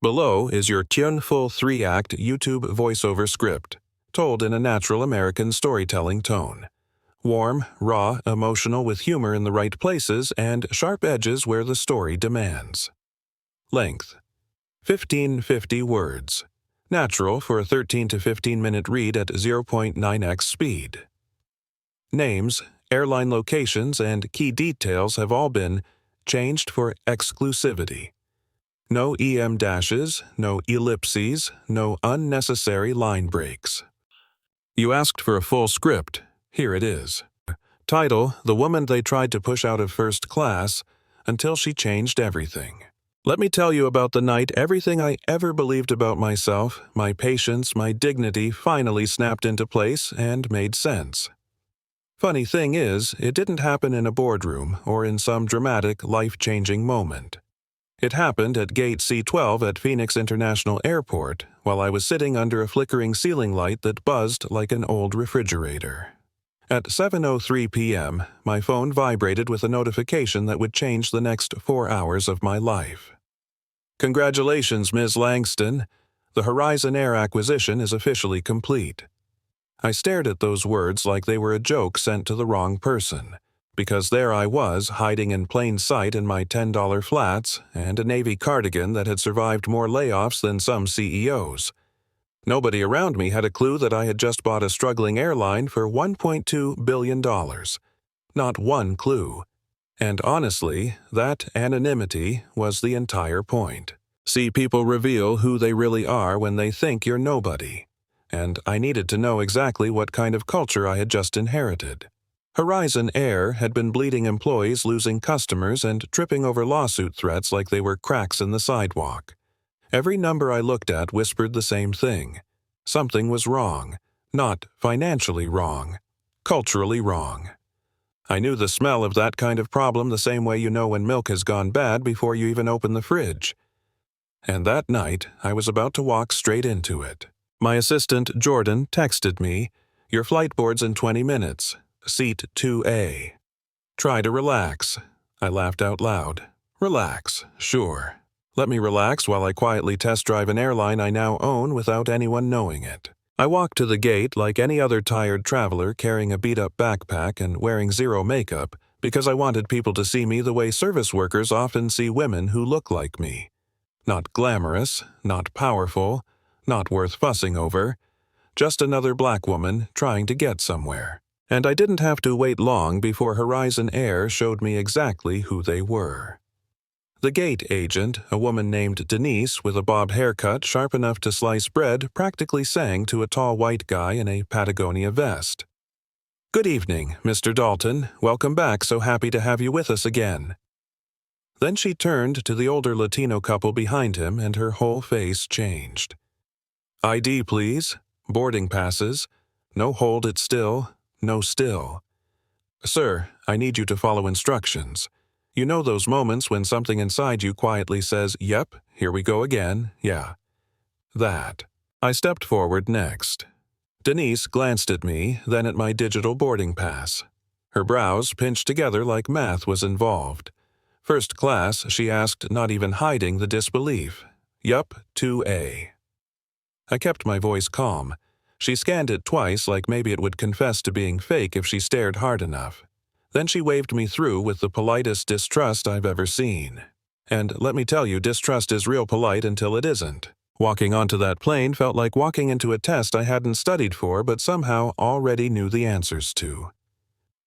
Below is your tuneful 3-act YouTube voiceover script, told in a natural American storytelling tone. Warm, raw, emotional with humor in the right places and sharp edges where the story demands. Length: 1550 words. Natural for a 13 to 15 minute read at 0.9x speed. Names, airline locations, and key details have all been changed for exclusivity. No EM dashes, no ellipses, no unnecessary line breaks. You asked for a full script. Here it is. Title: The Woman They Tried to Push Out of First Class Until She Changed Everything. Let me tell you about the night everything I ever believed about myself, my patience, my dignity finally snapped into place and made sense. Funny thing is, it didn't happen in a boardroom or in some dramatic, life-changing moment. It happened at Gate C-12 at Phoenix International Airport while I was sitting under a flickering ceiling light that buzzed like an old refrigerator. At 7:03 p.m., my phone vibrated with a notification that would change the next 4 hours of my life. Congratulations, Ms. Langston. The Horizon Air acquisition is officially complete. I stared at those words like they were a joke sent to the wrong person, because there I was, hiding in plain sight in my $10 flats and a navy cardigan that had survived more layoffs than some CEOs. Nobody around me had a clue that I had just bought a struggling airline for $1.2 billion. Not one clue. And honestly, that anonymity was the entire point. See people reveal who they really are when they think you're nobody. And I needed to know exactly what kind of culture I had just inherited. Horizon Air had been bleeding employees, losing customers, and tripping over lawsuit threats like they were cracks in the sidewalk. Every number I looked at whispered the same thing. Something was wrong. Not financially wrong. Culturally wrong. I knew the smell of that kind of problem the same way you know when milk has gone bad before you even open the fridge. And that night, I was about to walk straight into it. My assistant, Jordan, texted me, "Your flight board's in 20 minutes. Seat 2A. Try to relax." I laughed out loud. Relax, sure. Let me relax while I quietly test drive an airline I now own without anyone knowing it. I walked to the gate like any other tired traveler carrying a beat-up backpack and wearing zero makeup because I wanted people to see me the way service workers often see women who look like me. Not glamorous, not powerful, not worth fussing over, just another black woman trying to get somewhere. And I didn't have to wait long before Horizon Air showed me exactly who they were. The gate agent, a woman named Denise with a bob haircut sharp enough to slice bread, practically sang to a tall white guy in a Patagonia vest. "Good evening, Mr. Dalton. Welcome back. So happy to have you with us again." Then she turned to the older Latino couple behind him and her whole face changed. "ID, please. Boarding passes. No hold it still. No still. Sir, I need you to follow instructions. You know those moments when something inside you quietly says, 'Yep, here we go again, yeah.' That." I stepped forward next. Denise glanced at me, then at my digital boarding pass. Her brows pinched together like math was involved. First class, she asked, not even hiding the disbelief. "Yup, 2A." I kept my voice calm. She scanned it twice like maybe it would confess to being fake if she stared hard enough. Then she waved me through with the politest distrust I've ever seen. And let me tell you, distrust is real polite until it isn't. Walking onto that plane felt like walking into a test I hadn't studied for but somehow already knew the answers to.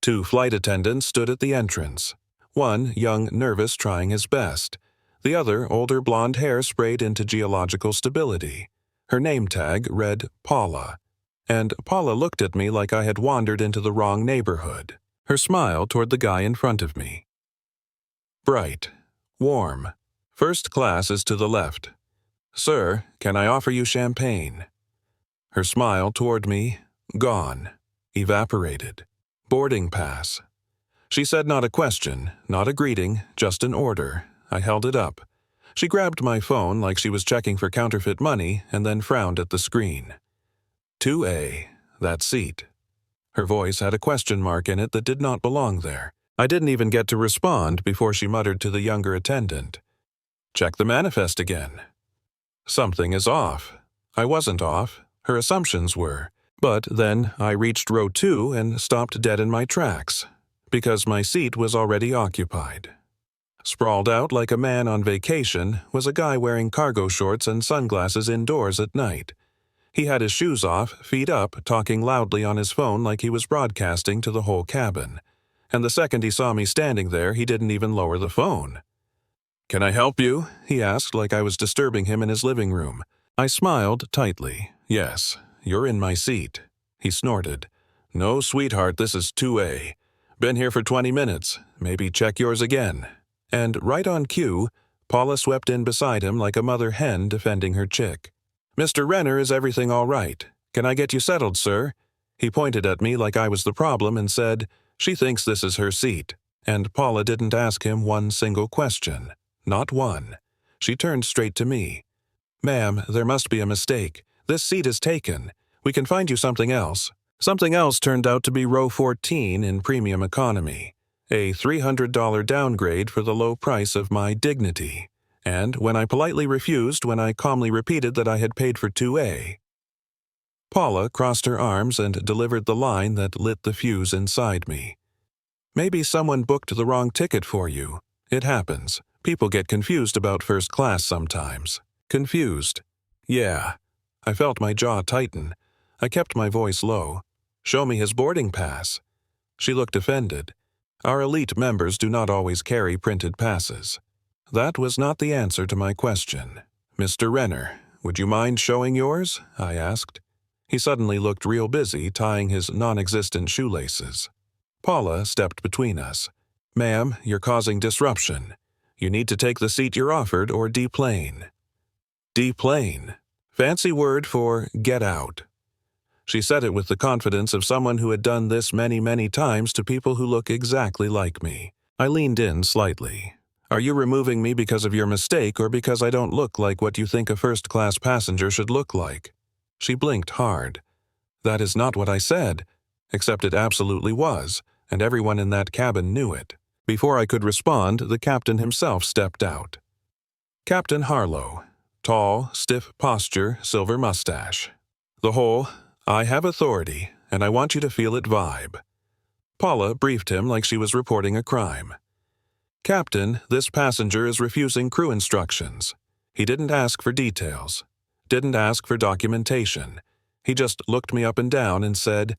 2 flight attendants stood at the entrance. One, young, nervous, trying his best. The other, older, blonde hair sprayed into geological stability. Her name tag read Paula. And Paula looked at me like I had wandered into the wrong neighborhood. Her smile toward the guy in front of me. Bright. Warm. First class is to the left. "Sir, can I offer you champagne?" Her smile toward me. Gone. Evaporated. Boarding pass. She said not a question, not a greeting, just an order. I held it up. She grabbed my phone like she was checking for counterfeit money and then frowned at the screen. 2A. That seat. Her voice had a question mark in it that did not belong there. I didn't even get to respond before she muttered to the younger attendant, "Check the manifest again." Something is off. I wasn't off. Her assumptions were. But then I reached row 2 and stopped dead in my tracks, because my seat was already occupied. Sprawled out like a man on vacation was a guy wearing cargo shorts and sunglasses indoors at night. He had his shoes off, feet up, talking loudly on his phone like he was broadcasting to the whole cabin. And the second he saw me standing there, he didn't even lower the phone. "Can I help you?" he asked like I was disturbing him in his living room. I smiled tightly. "Yes, you're in my seat." He snorted. "No, sweetheart, this is 2A. Been here for 20 minutes. Maybe check yours again." And right on cue, Paula swept in beside him like a mother hen defending her chick. "Mr. Renner, is everything all right? Can I get you settled, sir?" He pointed at me like I was the problem and said, "She thinks this is her seat." And Paula didn't ask him one single question. Not one. She turned straight to me. "Ma'am, there must be a mistake. This seat is taken. We can find you something else." Something else turned out to be row 14 in premium economy. A $300 downgrade for the low price of my dignity. And when I politely refused when I calmly repeated that I had paid for 2A, Paula crossed her arms and delivered the line that lit the fuse inside me. "Maybe someone booked the wrong ticket for you. It happens. People get confused about first class sometimes." Confused. Yeah. I felt my jaw tighten. I kept my voice low. "Show me his boarding pass." She looked offended. Our elite members do not always carry printed passes. That was not the answer to my question. "Mr. Renner, would you mind showing yours?" I asked. He suddenly looked real busy tying his non-existent shoelaces. Paula stepped between us. "Ma'am, you're causing disruption. You need to take the seat you're offered or deplane." Deplane. Fancy word for get out. She said it with the confidence of someone who had done this many, many times to people who look exactly like me. I leaned in slightly. "Are you removing me because of your mistake or because I don't look like what you think a first-class passenger should look like?" She blinked hard. "That is not what I said," except it absolutely was, and everyone in that cabin knew it. Before I could respond, the captain himself stepped out. Captain Harlow. Tall, stiff posture, silver mustache. The whole, "I have authority, and I want you to feel it" vibe. Paula briefed him like she was reporting a crime. "Captain, this passenger is refusing crew instructions. He didn't ask for details. Didn't ask for documentation. He just looked me up and down and said,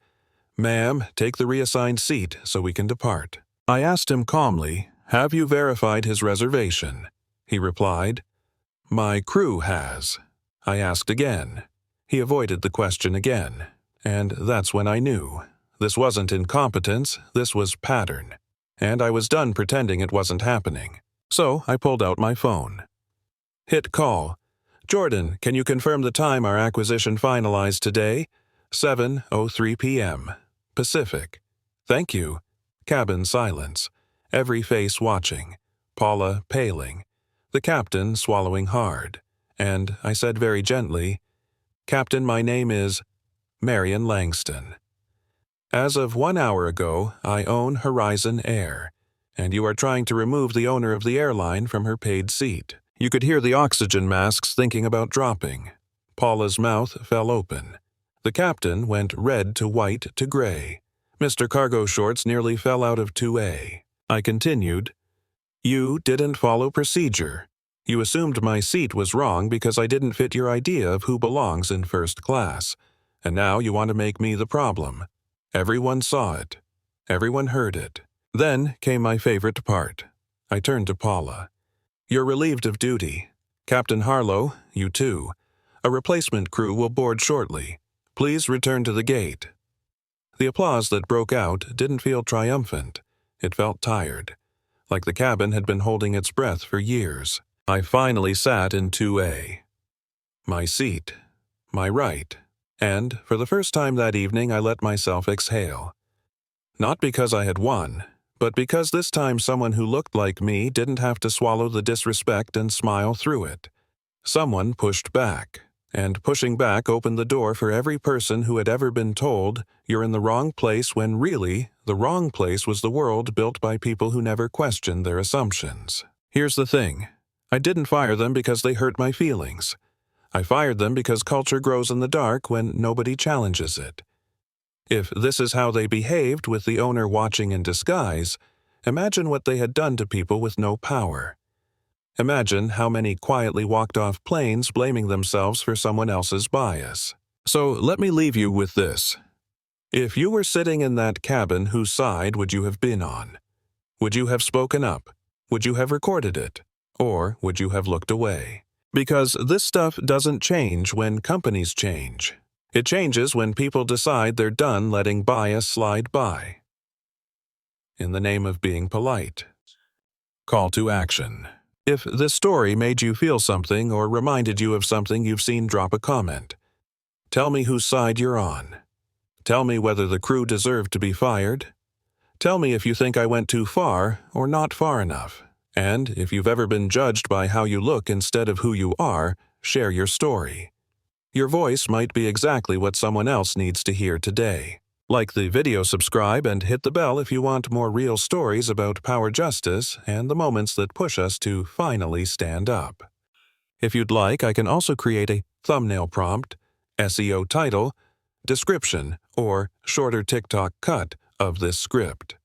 'Ma'am, take the reassigned seat so we can depart.'" I asked him calmly, "Have you verified his reservation?" He replied, "My crew has." I asked again. He avoided the question again. And that's when I knew. This wasn't incompetence, this was pattern. And I was done pretending it wasn't happening. So I pulled out my phone. Hit call. "Jordan, can you confirm the time our acquisition finalized today?" 7:03 p.m. Pacific. "Thank you." Cabin silence. Every face watching. Paula paling. The captain swallowing hard. And I said very gently, "Captain, my name is Marion Langston. As of 1 hour ago, I own Horizon Air, and you are trying to remove the owner of the airline from her paid seat." You could hear the oxygen masks thinking about dropping. Paula's mouth fell open. The captain went red to white to gray. Mr. Cargo Shorts nearly fell out of 2A. I continued, "You didn't follow procedure. You assumed my seat was wrong because I didn't fit your idea of who belongs in first class. And now you want to make me the problem. Everyone saw it. Everyone heard it." Then came my favorite part. I turned to Paula. "You're relieved of duty. Captain Harlow, you too. A replacement crew will board shortly. Please return to the gate." The applause that broke out didn't feel triumphant. It felt tired, like the cabin had been holding its breath for years. I finally sat in 2A. My seat. My right. And, for the first time that evening, I let myself exhale. Not because I had won, but because this time someone who looked like me didn't have to swallow the disrespect and smile through it. Someone pushed back, and pushing back opened the door for every person who had ever been told, "You're in the wrong place," when really, the wrong place was the world built by people who never questioned their assumptions. Here's the thing. I didn't fire them because they hurt my feelings. I fired them because culture grows in the dark when nobody challenges it. If this is how they behaved with the owner watching in disguise, imagine what they had done to people with no power. Imagine how many quietly walked off planes blaming themselves for someone else's bias. So let me leave you with this. If you were sitting in that cabin, whose side would you have been on? Would you have spoken up? Would you have recorded it? Or would you have looked away? Because this stuff doesn't change when companies change. It changes when people decide they're done letting bias slide by. In the name of being polite. Call to action. If this story made you feel something or reminded you of something you've seen, drop a comment. Tell me whose side you're on. Tell me whether the crew deserved to be fired. Tell me if you think I went too far or not far enough. And if you've ever been judged by how you look instead of who you are, share your story. Your voice might be exactly what someone else needs to hear today. Like the video, subscribe, and hit the bell if you want more real stories about power, justice, and the moments that push us to finally stand up. If you'd like, I can also create a thumbnail prompt, SEO title, description, or shorter TikTok cut of this script.